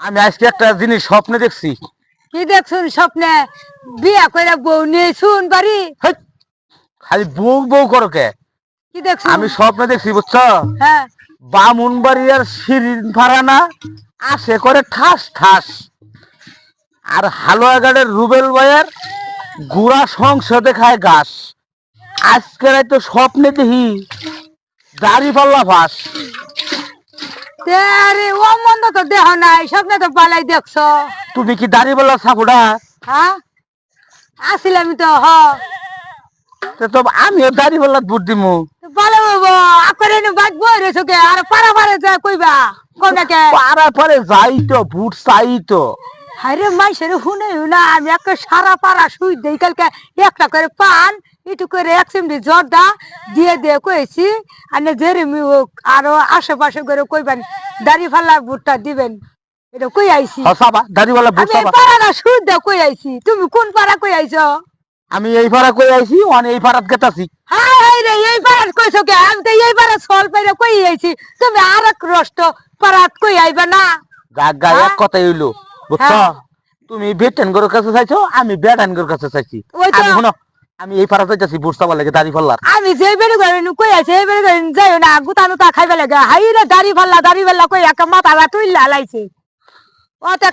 আমি আজকে একটা জিনিস স্বপ্নে দেখছি। কি দেখছুন স্বপ্নে? বিয়া কইরা বউ নিয়ে শুন বাড়ি। হেৎ, খালি বউ বউ করো কে? কি দেখছুন? আমি স্বপ্নে দেখছি বুঝছো, হ্যাঁ বামুনবাড়িয়ার শিরিন ফারানা আসে করে ঠাস ঠাস, আর হালুয়াঘাটের রুবেল ভাইয়ের গুড়া সংসদে খায় ঘাস। আজকে তো স্বপ্নে দেখি দাড়ি পাল্লা ফাঁস। আরে ও মন্দ তো দেহ নাই, স্বপ্নে তো পালাই দেখছ। তুমি কি দাড়ি পাল্লা সাপুডা? হ্যাঁ আসিলাম তো তো আমিও দাড়ি পাল্লা ভোট দিমু। ভালো বাবা আকরে নে বাদ বই রেছো কে আর পারা পারে যা কইবা কোনা কে পাড়া পরে যাই তো ভোট চাই তো। আরে মাইসের হুনে না আমি এক সারা পাড়া শুই দেই কালকে একটা করে পান একটু করে এক চিমটি জর্দা দিয়ে দিয়ে কইছি আর জেরেমি হোক আরো আশেপাশে করে কইবেন দাড়ি ফাল্লা ভুট্টা দিবেন এটা কই আইছি হসাবা দাড়িওয়ালা ভোট আমি এই চাবা। পাড়াটা শুই দে কই আইছি তুমি কোন পাড়া কই আইছো আমি এই পাড়া কই আইছি, অন এই পাড়াত গেতাছি। হাই হাই রে এই পাড়াত কইছো কে আমি তো এই পাড়া সল পাইরা কই আইছি তুমি আর এক রষ্ট পাড়াত কই আইবা না গাগা এক কথাই হইলো বুঝছো, তুমি বেটেন গরুর কাছে চাইছো, আমি বেটান গরুর কাছে চাইছি। ওই তো আমি শুনো, আমি এই পাড়াতে যাচ্ছি ভোট চাবার লাগে দাড়ি পাল্লার। আমি যে বেড়ে করেন কই আছে এই বেড়ে করেন যাই না গুতানো তা খাইবে লাগে হাই রে দাড়ি ফাল্লা কই একা মাথা তুইলা লাইছে ও